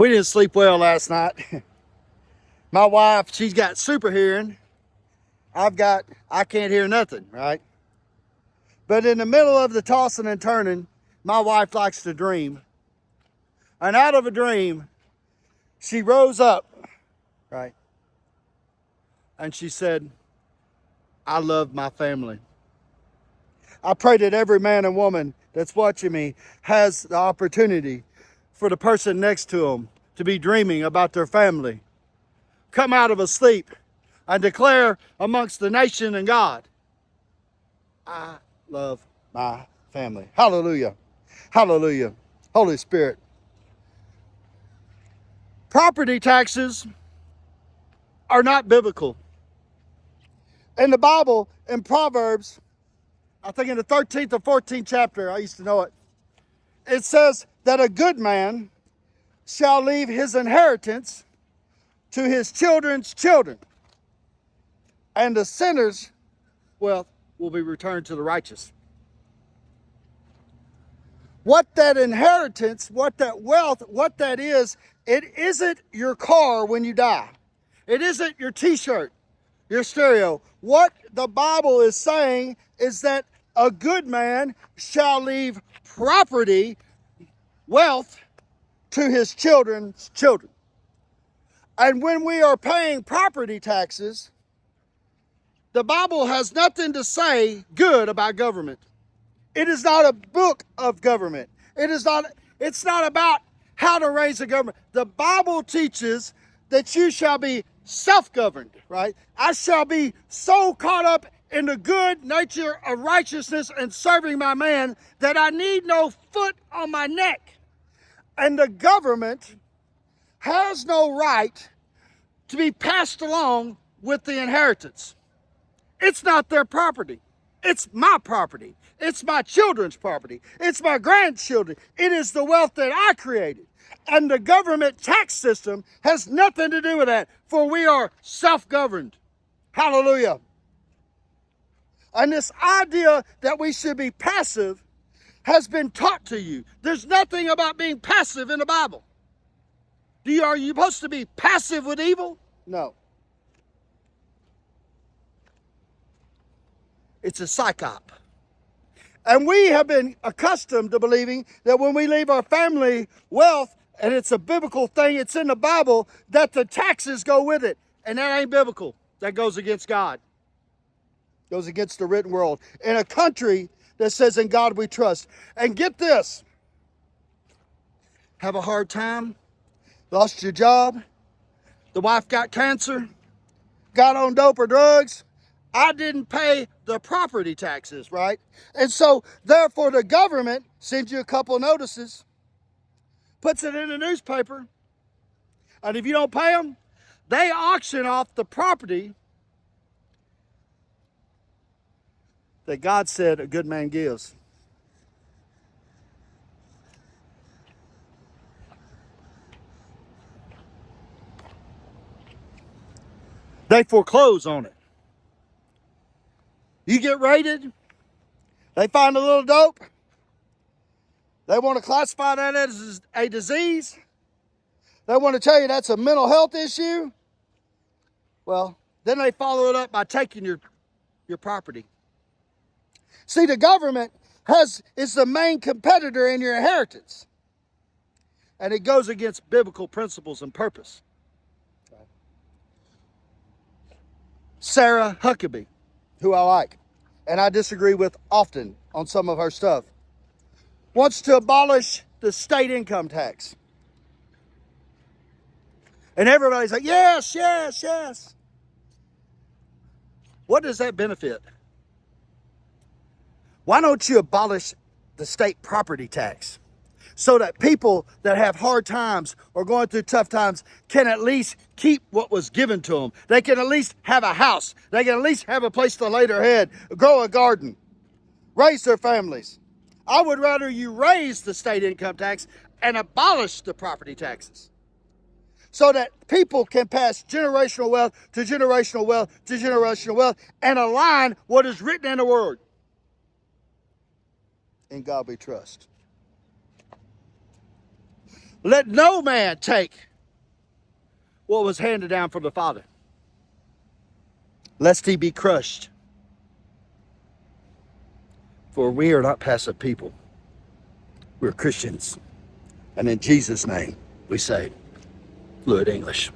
We didn't sleep well last night. My wife, she's got super hearing. I can't hear nothing, right? But in the middle of the tossing and turning, my wife likes to dream. And out of a dream, she rose up, right? And she said, I love my family. I pray that every man and woman that's watching me has the opportunity for the person next to them to be dreaming about their family. Come out of a sleep and declare amongst the nation and God, I love my family. Hallelujah. Hallelujah. Holy Spirit. Property taxes are not biblical. In the Bible, in Proverbs, I think in the 13th or 14th chapter, I used to know it, it says that a good man shall leave his inheritance to his children's children, and the sinner's wealth will be returned to the righteous. What that inheritance, what that wealth, what that is, it isn't your car when you die. It isn't your t-shirt, your stereo. What the Bible is saying is that a good man shall leave property, wealth, to his children's children. And when we are paying property taxes, the Bible has nothing to say good about government. It is not a book of government. It's not about how to raise a government. The Bible teaches that you shall be self-governed, right? I shall be so caught up in the good nature of righteousness and serving my man that I need no foot on my neck. And the government has no right to be passed along with the inheritance. It's not their property. It's my property. It's my children's property. It's my grandchildren. It is the wealth that I created. And the government tax system has nothing to do with that, for we are self-governed. Hallelujah. And this idea that we should be passive has been taught to you. There's nothing about being passive in the Bible. Are you supposed to be passive with evil? No. It's a psyop. And we have been accustomed to believing that when we leave our family wealth, and it's a biblical thing, it's in the Bible, that the taxes go with it. And that ain't biblical. That goes against God. Goes against the written world. In a country that says, in God we trust. And get this. Have a hard time. Lost your job. The wife got cancer. Got on dope or drugs. I didn't pay the property taxes, right? And so, therefore, the government sends you a couple of notices, puts it in the newspaper, and if you don't pay them, they auction off the property that God said a good man gives. They foreclose on it. You get raided, they find a little dope, they want to classify that as a disease, they want to tell you that's a mental health issue. Well, then they follow it up by taking your property. See, the government is the main competitor in your inheritance. And it goes against biblical principles and purpose. Sarah Huckabee, who I like, and I disagree with often on some of her stuff, wants to abolish the state income tax. And everybody's like, yes, yes, yes. What does that benefit? Why don't you abolish the state property tax so that people that have hard times or going through tough times can at least keep what was given to them? They can at least have a house. They can at least have a place to lay their head, grow a garden, raise their families. I would rather you raise the state income tax and abolish the property taxes so that people can pass generational wealth to generational wealth to generational wealth and align what is written in the Word. In God we trust. Let no man take what was handed down from the Father, lest he be crushed. For we are not passive people. We're Christians. And in Jesus' name, we say, fluid English.